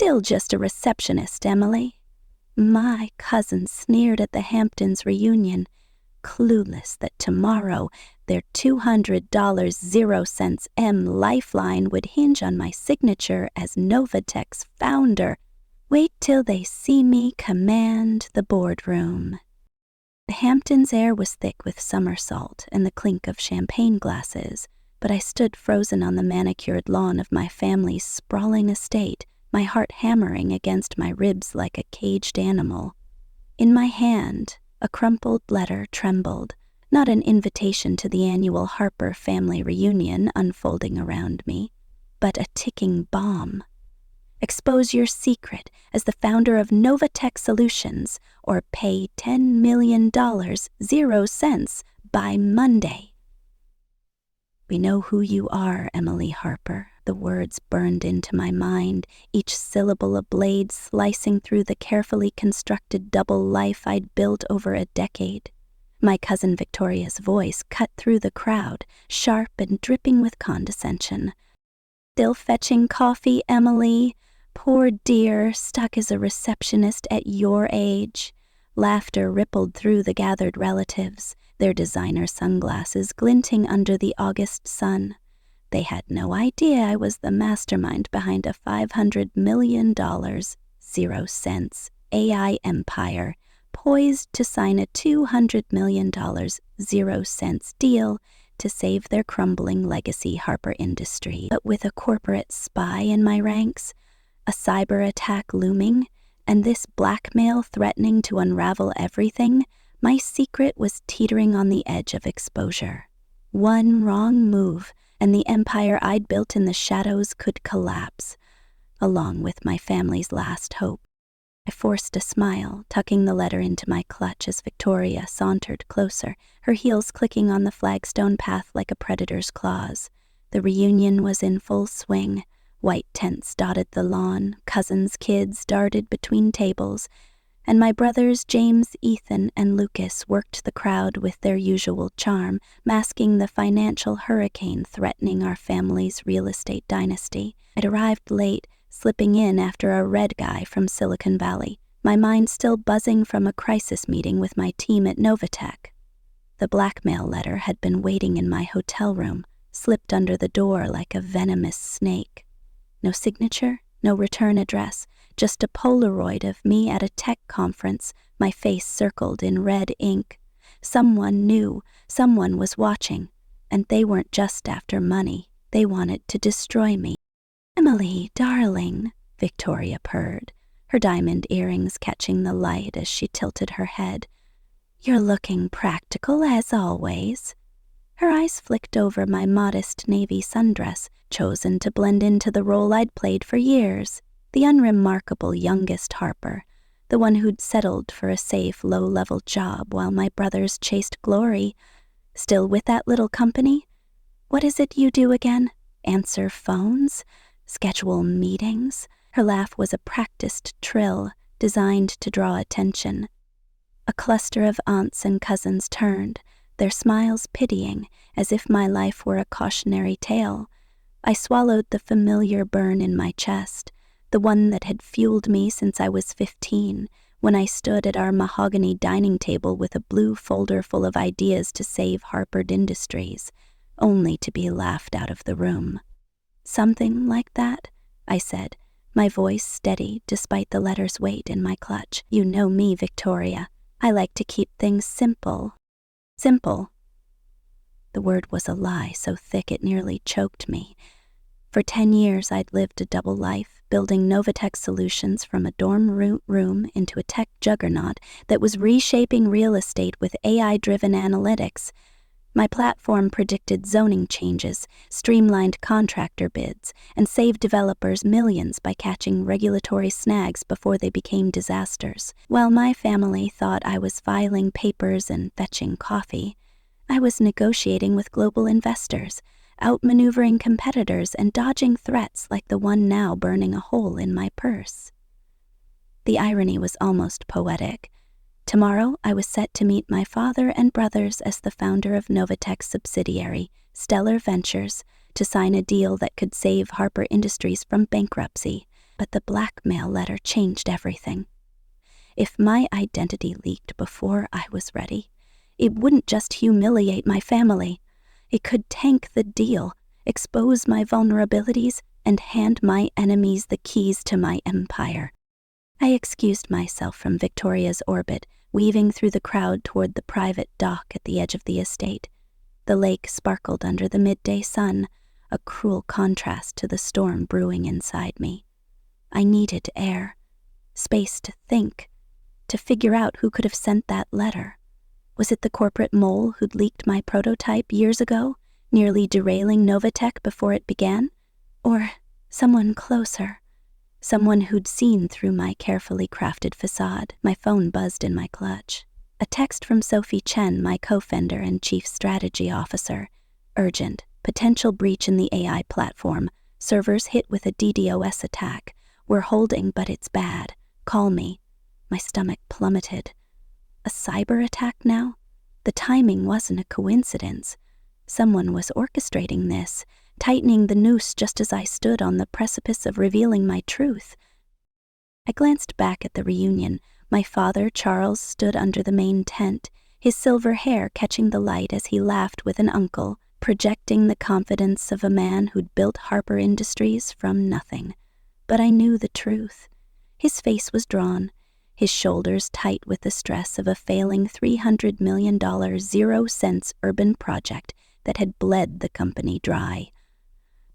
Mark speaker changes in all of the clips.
Speaker 1: still just a receptionist, Emily." My cousin sneered at the Hamptons reunion, clueless that tomorrow their $200 M lifeline would hinge on my signature as Novatech's founder. Wait till they see me command the boardroom. The Hamptons' air was thick with summer salt and the clink of champagne glasses, but I stood frozen on the manicured lawn of my family's sprawling estate, my heart hammering against my ribs like a caged animal. In my hand, a crumpled letter trembled, not an invitation to the annual Harper family reunion unfolding around me, but a ticking bomb. Expose your secret as the founder of Novatech Solutions, or pay $10 million, 0 cents, by Monday. "We know who you are, Emily Harper." The words burned into my mind, each syllable a blade slicing through the carefully constructed double life I'd built over a decade. My cousin Victoria's voice cut through the crowd, sharp and dripping with condescension. "Still fetching coffee, Emily? Poor dear, stuck as a receptionist at your age." Laughter rippled through the gathered relatives, their designer sunglasses glinting under the August sun. They had no idea I was the mastermind behind a $500 million, 0 cents, AI empire, poised to sign a $200 million, 0 cents deal to save their crumbling legacy Harper Industries. But with a corporate spy in my ranks, a cyber attack looming, and this blackmail threatening to unravel everything, my secret was teetering on the edge of exposure. One wrong move, and the empire I'd built in the shadows could collapse, along with my family's last hope. I forced a smile, tucking the letter into my clutch as Victoria sauntered closer, her heels clicking on the flagstone path like a predator's claws. The reunion was in full swing. White tents dotted the lawn, cousins' kids darted between tables, and my brothers James, Ethan, and Lucas worked the crowd with their usual charm, masking the financial hurricane threatening our family's real estate dynasty. I'd arrived late, slipping in after a red guy from Silicon Valley, my mind still buzzing from a crisis meeting with my team at Novatech. The blackmail letter had been waiting in my hotel room, slipped under the door like a venomous snake. No signature, no return address, just a Polaroid of me at a tech conference, my face circled in red ink. Someone knew, someone was watching, and they weren't just after money. They wanted to destroy me. "Emily, darling," Victoria purred, her diamond earrings catching the light as she tilted her head. "You're looking practical as always." Her eyes flicked over my modest navy sundress, chosen to blend into the role I'd played for years. The unremarkable youngest Harper, the one who'd settled for a safe, low-level job while my brothers chased glory. "Still with that little company? What is it you do again? Answer phones? Schedule meetings?" Her laugh was a practiced trill, designed to draw attention. A cluster of aunts and cousins turned, their smiles pitying, as if my life were a cautionary tale. I swallowed the familiar burn in my chest, the one that had fueled me since I was 15, when I stood at our mahogany dining table with a blue folder full of ideas to save Harper Industries, only to be laughed out of the room. "Something like that," I said, my voice steady despite the letter's weight in my clutch. "You know me, Victoria. I like to keep things simple." "Simple?" The word was a lie so thick it nearly choked me. For 10 years I'd lived a double life, building Novatech Solutions from a dorm room into a tech juggernaut that was reshaping real estate with AI-driven analytics. My platform predicted zoning changes, streamlined contractor bids, and saved developers millions by catching regulatory snags before they became disasters. While my family thought I was filing papers and fetching coffee, I was negotiating with global investors, outmaneuvering competitors and dodging threats like the one now burning a hole in my purse. The irony was almost poetic. Tomorrow I was set to meet my father and brothers as the founder of Novatech's subsidiary, Stellar Ventures, to sign a deal that could save Harper Industries from bankruptcy. But the blackmail letter changed everything. If my identity leaked before I was ready, it wouldn't just humiliate my family. It could tank the deal, expose my vulnerabilities, and hand my enemies the keys to my empire. I excused myself from Victoria's orbit, weaving through the crowd toward the private dock at the edge of the estate. The lake sparkled under the midday sun, a cruel contrast to the storm brewing inside me. I needed air, space to think, to figure out who could have sent that letter. Was it the corporate mole who'd leaked my prototype years ago, nearly derailing Novatech before it began? Or someone closer, someone who'd seen through my carefully crafted facade? My phone buzzed in my clutch. A text from Sophie Chen, my co-founder and chief strategy officer. Urgent. Potential breach in the AI platform. Servers hit with a DDoS attack. We're holding, but it's bad. Call me. My stomach plummeted. A cyber attack now? The timing wasn't a coincidence. Someone was orchestrating this, tightening the noose just as I stood on the precipice of revealing my truth. I glanced back at the reunion. My father, Charles, stood under the main tent, his silver hair catching the light as he laughed with an uncle, projecting the confidence of a man who'd built Harper Industries from nothing. But I knew the truth. His face was drawn, his shoulders tight with the stress of a failing $300 million 0-cents urban project that had bled the company dry.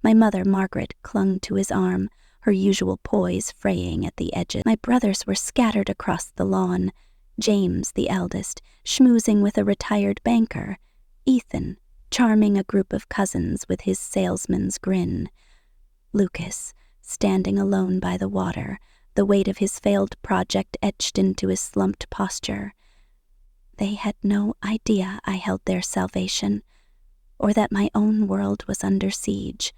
Speaker 1: My mother, Margaret, clung to his arm, her usual poise fraying at the edges. My brothers were scattered across the lawn. James, the eldest, schmoozing with a retired banker. Ethan, charming a group of cousins with his salesman's grin. Lucas, standing alone by the water, the weight of his failed project etched into his slumped posture. They had no idea I held their salvation, or that my own world was under siege.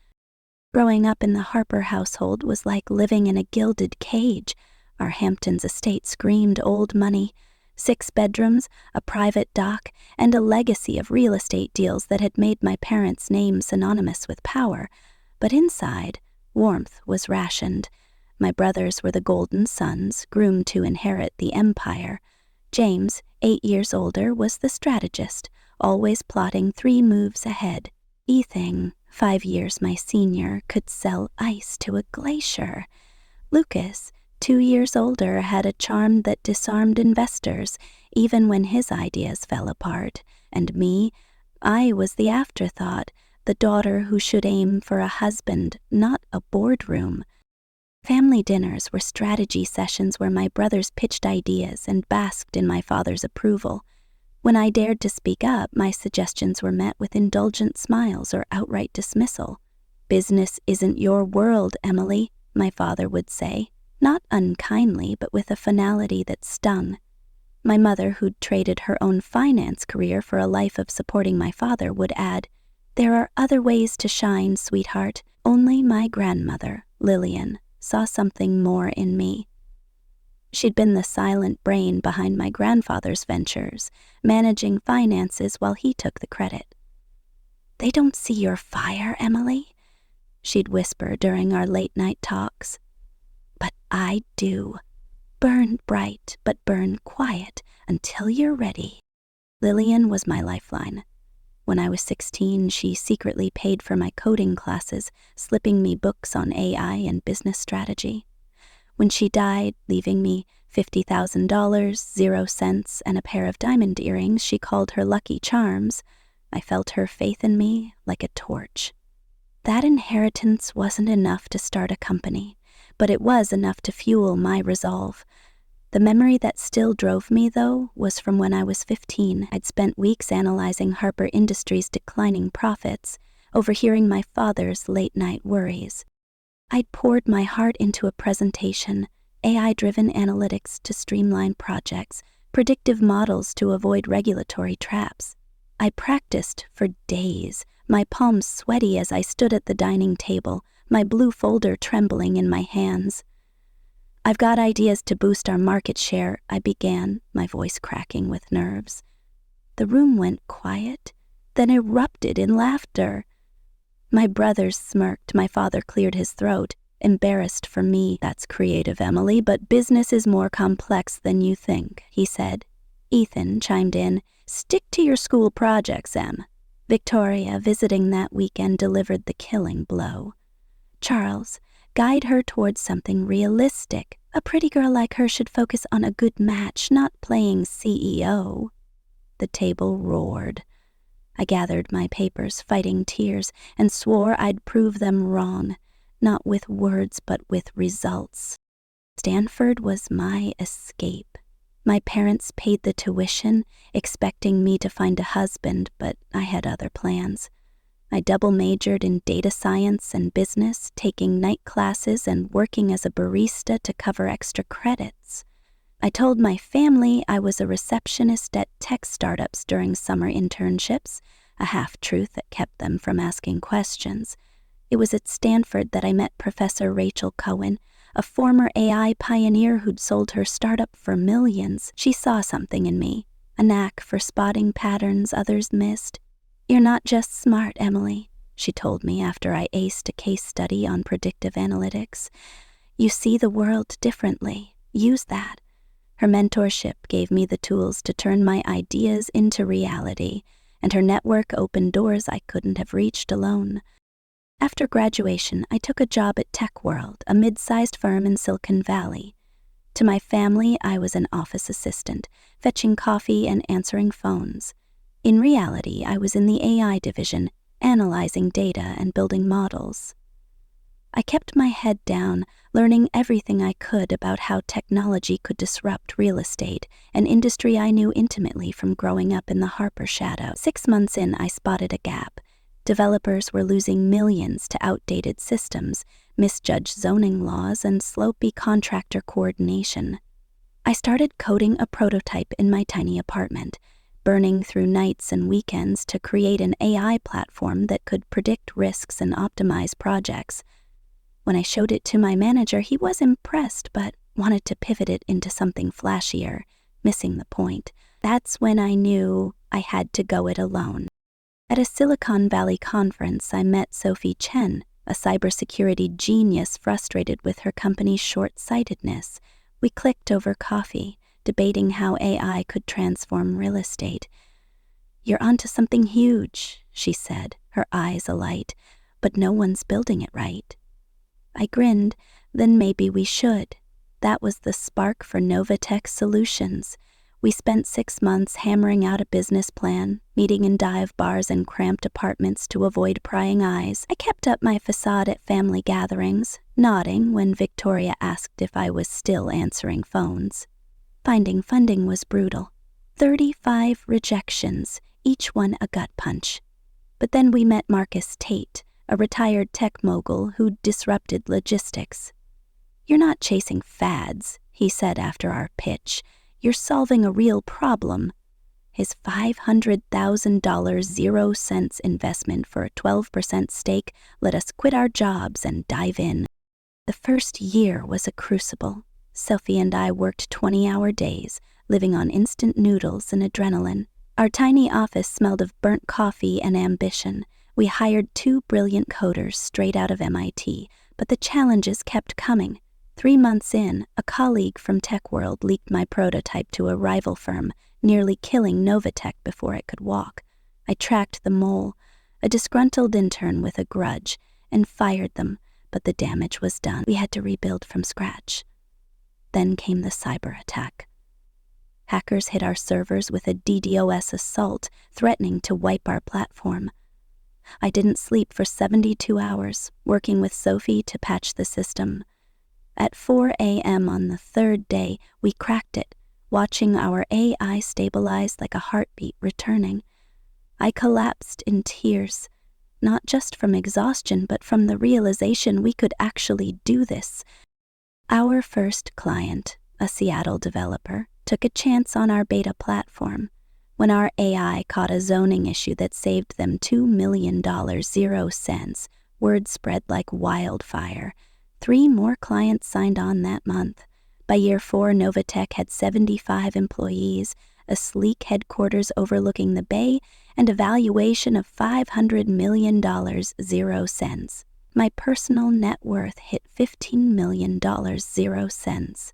Speaker 1: Growing up in the Harper household was like living in a gilded cage. Our Hamptons estate screamed old money, 6 bedrooms, a private dock, and a legacy of real estate deals that had made my parents' name synonymous with power. But inside, warmth was rationed. My brothers were the golden sons, groomed to inherit the empire. James, 8 years older, was the strategist, always plotting 3 moves ahead. Ethan, 5 years my senior, could sell ice to a glacier. Lucas, 2 years older, had a charm that disarmed investors, even when his ideas fell apart. And me, I was the afterthought, the daughter who should aim for a husband, not a boardroom. Family dinners were strategy sessions where my brothers pitched ideas and basked in my father's approval. When I dared to speak up, my suggestions were met with indulgent smiles or outright dismissal. "Business isn't your world, Emily," my father would say, not unkindly, but with a finality that stung. My mother, who'd traded her own finance career for a life of supporting my father, would add, "There are other ways to shine, sweetheart." Only my grandmother, Lillian, saw something more in me. She'd been the silent brain behind my grandfather's ventures, managing finances while he took the credit. "They don't see your fire, Emily," she'd whisper during our late-night talks. "But I do. Burn bright, but burn quiet until you're ready." Lillian was my lifeline. When I was 16, she secretly paid for my coding classes, slipping me books on AI and business strategy. When she died, leaving me $50,000, 0 cents, and a pair of diamond earrings she called her lucky charms, I felt her faith in me like a torch. That inheritance wasn't enough to start a company, but it was enough to fuel my resolve. The memory that still drove me, though, was from when I was 15. I'd spent weeks analyzing Harper Industries' declining profits, overhearing my father's late-night worries. I'd poured my heart into a presentation, AI-driven analytics to streamline projects, predictive models to avoid regulatory traps. I practiced for days, my palms sweaty as I stood at the dining table, my blue folder trembling in my hands. "I've got ideas to boost our market share," I began, my voice cracking with nerves. The room went quiet, then erupted in laughter. My brothers smirked, my father cleared his throat. Embarrassed for me, "That's creative, Emily, but business is more complex than you think," he said. Ethan chimed in, "Stick to your school projects, Em." Victoria, visiting that weekend, delivered the killing blow. "Charles, guide her towards something realistic. A pretty girl like her should focus on a good match, not playing CEO." The table roared. I gathered my papers, fighting tears, and swore I'd prove them wrong, not with words but with results. Stanford was my escape. My parents paid the tuition, expecting me to find a husband, but I had other plans. I double majored in data science and business, taking night classes and working as a barista to cover extra credits. I told my family I was a receptionist at tech startups during summer internships, a half-truth that kept them from asking questions. It was at Stanford that I met Professor Rachel Cohen, a former AI pioneer who'd sold her startup for millions. She saw something in me, a knack for spotting patterns others missed. "You're not just smart, Emily," she told me after I aced a case study on predictive analytics. "You see the world differently. Use that." Her mentorship gave me the tools to turn my ideas into reality, and her network opened doors I couldn't have reached alone. After graduation, I took a job at TechWorld, a mid-sized firm in Silicon Valley. To my family, I was an office assistant, fetching coffee and answering phones. In reality, I was in the AI division, analyzing data and building models. I kept my head down, learning everything I could about how technology could disrupt real estate, an industry I knew intimately from growing up in the Harper shadow. 6 months in, I spotted a gap. Developers were losing millions to outdated systems, misjudged zoning laws, and sloppy contractor coordination. I started coding a prototype in my tiny apartment, burning through nights and weekends to create an AI platform that could predict risks and optimize projects. When I showed it to my manager, he was impressed but wanted to pivot it into something flashier, missing the point. That's when I knew I had to go it alone. At a Silicon Valley conference, I met Sophie Chen, a cybersecurity genius frustrated with her company's short-sightedness. We clicked over coffee, debating how AI could transform real estate. "You're onto something huge," she said, her eyes alight, "but no one's building it right." I grinned. "Then maybe we should." That was the spark for Novatech Solutions. We spent 6 months hammering out a business plan, meeting in dive bars and cramped apartments to avoid prying eyes. I kept up my facade at family gatherings, nodding when Victoria asked if I was still answering phones. Finding funding was brutal. 35 rejections, each one a gut punch. But then we met Marcus Tate, a retired tech mogul who disrupted logistics. "You're not chasing fads," he said after our pitch. "You're solving a real problem." His $500,000 0-cents investment for a 12% stake let us quit our jobs and dive in. The first year was a crucible. Sophie and I worked 20-hour days, living on instant noodles and adrenaline. Our tiny office smelled of burnt coffee and ambition. We hired 2 brilliant coders straight out of MIT, but the challenges kept coming. 3 months in, a colleague from TechWorld leaked my prototype to a rival firm, nearly killing Novatech before it could walk. I tracked the mole, a disgruntled intern with a grudge, and fired them, but the damage was done. We had to rebuild from scratch. Then came the cyber attack. Hackers hit our servers with a DDoS assault, threatening to wipe our platform. I didn't sleep for 72 hours, working with Sophie to patch the system. At 4 a.m. on the 3rd day, we cracked it, watching our AI stabilize like a heartbeat returning. I collapsed in tears, not just from exhaustion, but from the realization we could actually do this. Our first client, a Seattle developer, took a chance on our beta platform. When our AI caught a zoning issue that saved them $2 million 0 cents, word spread like wildfire. 3 more clients signed on that month. By year 4, Novatech had 75 employees, a sleek headquarters overlooking the bay, and a valuation of $500 million 0 cents. My personal net worth hit $15 million 0 cents.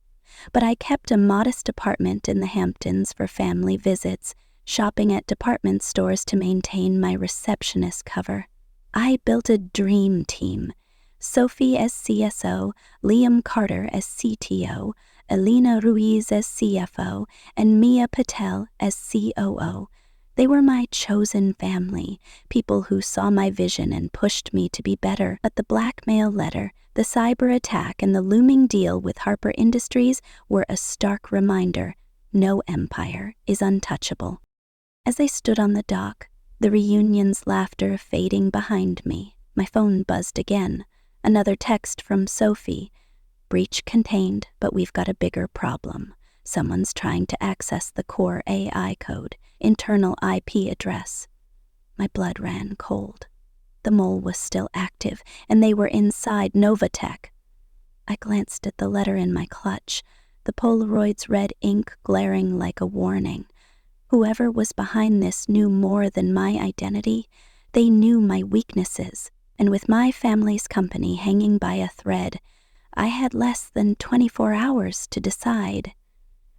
Speaker 1: But I kept a modest apartment in the Hamptons for family visits, shopping at department stores to maintain my receptionist cover. I built a dream team. Sophie as CSO, Liam Carter as CTO, Elena Ruiz as CFO, and Mia Patel as COO. They were my chosen family, people who saw my vision and pushed me to be better. But the blackmail letter, the cyber attack, and the looming deal with Harper Industries were a stark reminder: no empire is untouchable. As I stood on the dock, the reunion's laughter fading behind me, my phone buzzed again. Another text from Sophie. Breach contained, but we've got a bigger problem. Someone's trying to access the core AI code, internal IP address. My blood ran cold. The mole was still active, and they were inside Novatech. I glanced at the letter in my clutch, the Polaroid's red ink glaring like a warning. Whoever was behind this knew more than my identity. They knew my weaknesses, and with my family's company hanging by a thread, I had less than 24 hours to decide.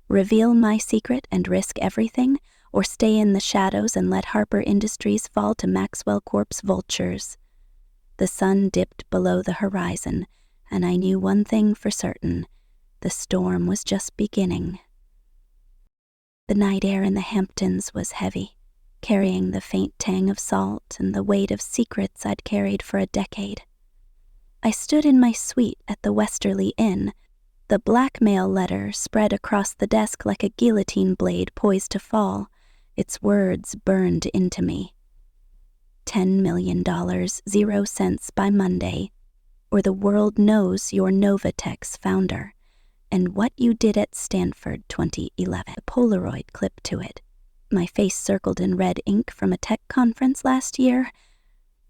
Speaker 1: Reveal my secret and risk everything, or stay in the shadows and let Harper Industries fall to Maxwell Corp's vultures. The sun dipped below the horizon, and I knew one thing for certain: the storm was just beginning. The night air in the Hamptons was heavy, carrying the faint tang of salt and the weight of secrets I'd carried for a decade. I stood in my suite at the Westerly Inn, the blackmail letter spread across the desk like a guillotine blade poised to fall. Its words burned into me. $10 million 0 cents by Monday, or the world knows you're Novatech's founder, and what you did at Stanford 2011. A Polaroid clip to it. My face circled in red ink from a tech conference last year.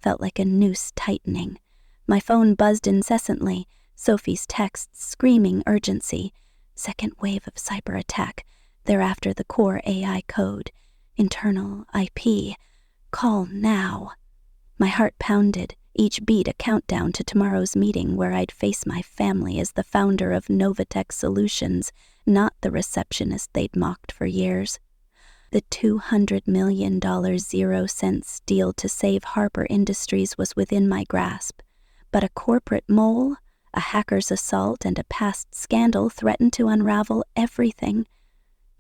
Speaker 1: Felt like a noose tightening. My phone buzzed incessantly, Sophie's texts screaming urgency. Second wave of cyber attack, thereafter the core AI code, internal IP. Call now. My heart pounded, each beat a countdown to tomorrow's meeting where I'd face my family as the founder of Novatech Solutions, not the receptionist they'd mocked for years. The $200 million 0 cents deal to save Harper Industries was within my grasp, but a corporate mole, a hacker's assault, and a past scandal threatened to unravel everything.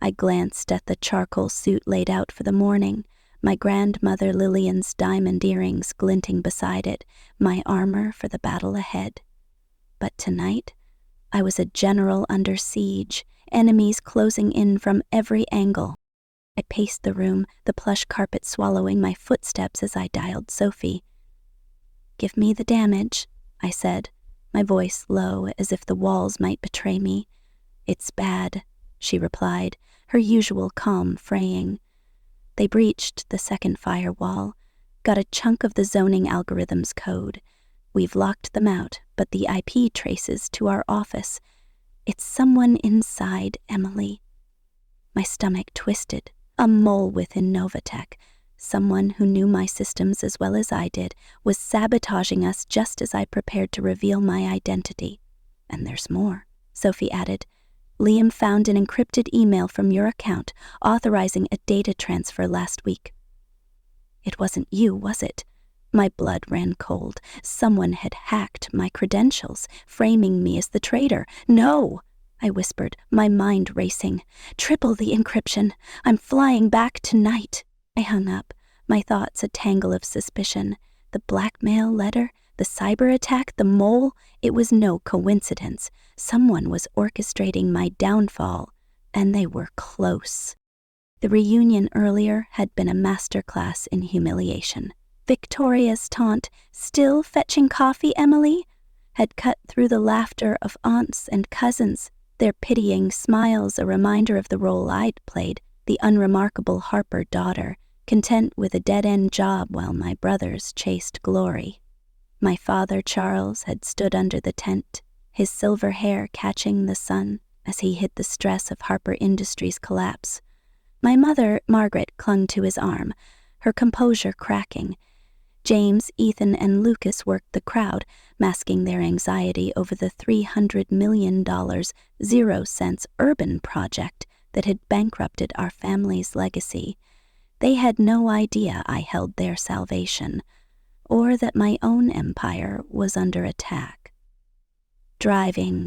Speaker 1: I glanced at the charcoal suit laid out for the morning, my grandmother Lillian's diamond earrings glinting beside it, my armor for the battle ahead. But tonight, I was a general under siege, enemies closing in from every angle. I paced the room, the plush carpet swallowing my footsteps as I dialed Sophie. "Give me the damage," I said, my voice low as if the walls might betray me. "It's bad," she replied, her usual calm fraying. They breached the second firewall, got a chunk of the zoning algorithm's code. We've locked them out, but the IP traces to our office. It's someone inside, Emily. My stomach twisted. A mole within Novatech, someone who knew my systems as well as I did, was sabotaging us just as I prepared to reveal my identity. And there's more, Sophie added. Liam found an encrypted email from your account authorizing a data transfer last week. It wasn't you, was it? My blood ran cold. Someone had hacked my credentials, framing me as the traitor. No! I whispered, my mind racing. Triple the encryption. I'm flying back tonight. I hung up, my thoughts a tangle of suspicion. The blackmail letter, the cyber attack, the mole, it was no coincidence. Someone was orchestrating my downfall, and they were close. The reunion earlier had been a masterclass in humiliation. Victoria's taunt, "Still fetching coffee, Emily?" had cut through the laughter of aunts and cousins, their pitying smiles a reminder of the role I'd played, the unremarkable Harper daughter, content with a dead-end job while my brothers chased glory. My father, Charles, had stood under the tent, his silver hair catching the sun as he hid the stress of Harper Industries' collapse. My mother, Margaret, clung to his arm, her composure cracking. James, Ethan, and Lucas worked the crowd, masking their anxiety over the $300 million 0-cents urban project that had bankrupted our family's legacy. They had no idea I held their salvation, or that my own empire was under attack. Driving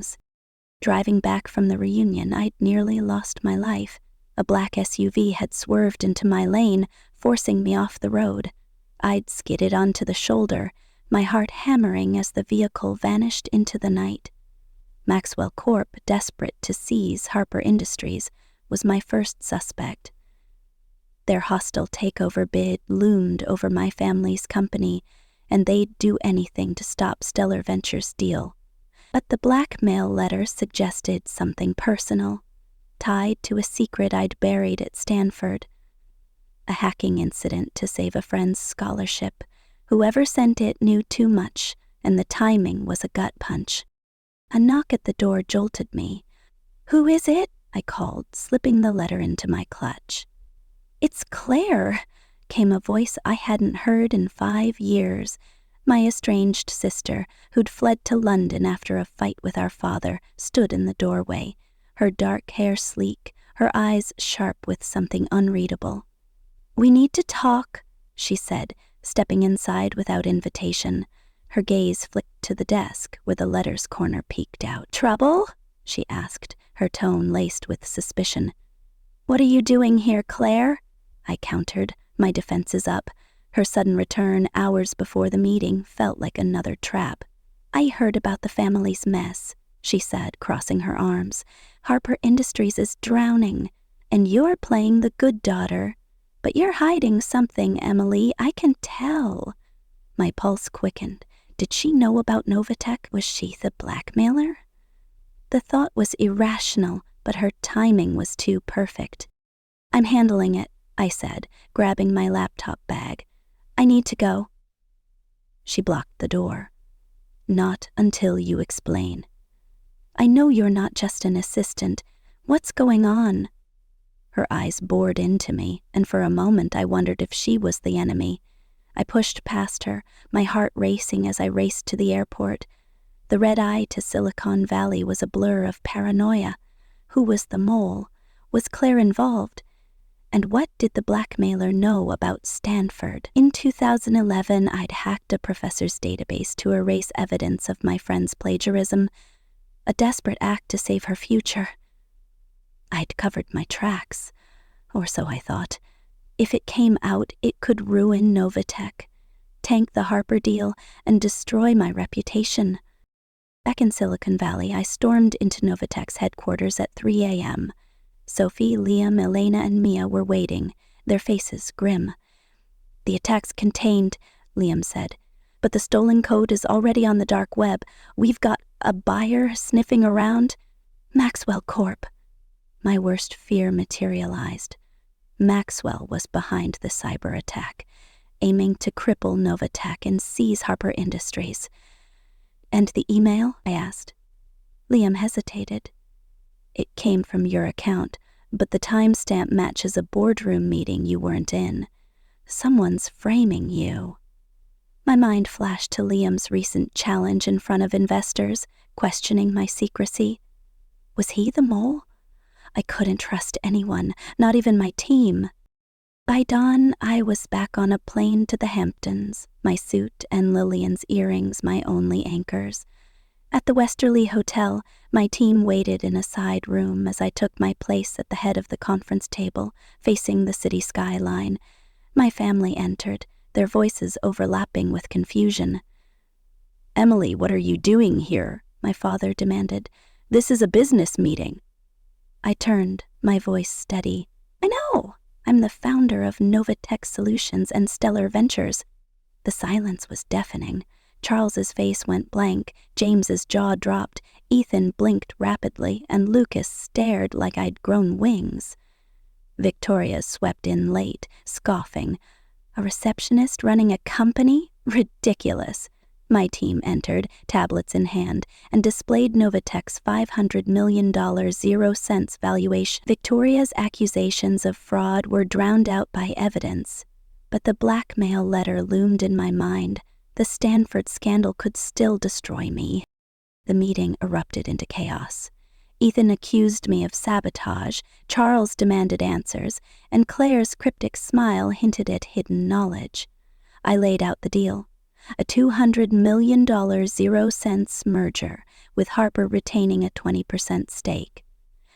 Speaker 1: back from the reunion, I'd nearly lost my life. A black SUV had swerved into my lane, forcing me off the road. I'd skidded onto the shoulder, my heart hammering as the vehicle vanished into the night. Maxwell Corp, desperate to seize Harper Industries, was my first suspect. Their hostile takeover bid loomed over my family's company, and they'd do anything to stop Stellar Ventures' deal. But the blackmail letter suggested something personal, tied to a secret I'd buried at Stanford. A hacking incident to save a friend's scholarship. Whoever sent it knew too much, and the timing was a gut punch. A knock at the door jolted me. "Who is it?" I called, slipping the letter into my clutch. "It's Claire," came a voice I hadn't heard in 5 years. My estranged sister, who'd fled to London after a fight with our father, stood in the doorway, her dark hair sleek, her eyes sharp with something unreadable. "We need to talk," she said, stepping inside without invitation. Her gaze flicked to the desk where the letters corner peeked out. "Trouble?" she asked, her tone laced with suspicion. "What are you doing here, Claire?" I countered, my defenses up. Her sudden return hours before the meeting felt like another trap. "I heard about the family's mess," she said, crossing her arms. "Harper Industries is drowning, and you're playing the good daughter. But you're hiding something, Emily, I can tell." My pulse quickened. Did she know about Novatech? Was she the blackmailer? The thought was irrational, but her timing was too perfect. "I'm handling it," I said, grabbing my laptop bag. "I need to go." She blocked the door. "Not until you explain." "I know you're not just an assistant. What's going on?" Her eyes bored into me, and for a moment I wondered if she was the enemy. I pushed past her, my heart racing as I raced to the airport. The red eye to Silicon Valley was a blur of paranoia. Who was the mole? Was Claire involved? And what did the blackmailer know about Stanford? In 2011, I'd hacked a professor's database to erase evidence of my friend's plagiarism, a desperate act to save her future. I'd covered my tracks, or so I thought. If it came out, it could ruin Novatech, tank the Harper deal, and destroy my reputation. Back in Silicon Valley, I stormed into Novatech's headquarters at 3 a.m. Sophie, Liam, Elena, and Mia were waiting, their faces grim. "The attack's contained," Liam said, "but the stolen code is already on the dark web. We've got a buyer sniffing around. Maxwell Corp." My worst fear materialized. Maxwell was behind the cyber attack, aiming to cripple Novatech and seize Harper Industries. "And the email?" I asked. Liam hesitated. "It came from your account, but the timestamp matches a boardroom meeting you weren't in. Someone's framing you." My mind flashed to Liam's recent challenge in front of investors, questioning my secrecy. Was he the mole? I couldn't trust anyone, not even my team. By dawn, I was back on a plane to the Hamptons, my suit and Lillian's earrings my only anchors. At the Westerly Hotel, my team waited in a side room as I took my place at the head of the conference table, facing the city skyline. My family entered, their voices overlapping with confusion. "Emily, what are you doing here?" my father demanded. "This is a business meeting." I turned, my voice steady. "I know. I'm the founder of Novatech Solutions and Stellar Ventures." The silence was deafening. Charles's face went blank, James's jaw dropped, Ethan blinked rapidly, and Lucas stared like I'd grown wings. Victoria swept in late, scoffing. A receptionist running a company? Ridiculous. My team entered, tablets in hand, and displayed Novatech's $500 million 0-cents valuation. Victoria's accusations of fraud were drowned out by evidence, But the blackmail letter loomed in my mind. The Stanford scandal could still destroy me. The meeting erupted into chaos. Ethan accused me of sabotage, Charles demanded answers, and Claire's cryptic smile hinted at hidden knowledge. I laid out the deal. A $200 million 0-cents merger, with Harper retaining a 20% stake.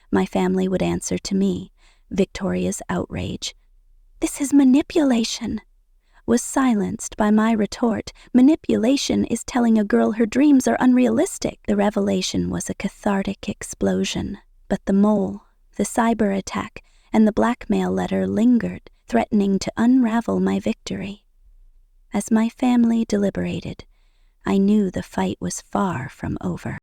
Speaker 1: My family would answer to me. Victoria's outrage, "This is manipulation," was silenced by my retort, "Manipulation is telling a girl her dreams are unrealistic." The revelation was a cathartic explosion, but the mole, the cyber attack, and the blackmail letter lingered, threatening to unravel my victory. As my family deliberated, I knew the fight was far from over.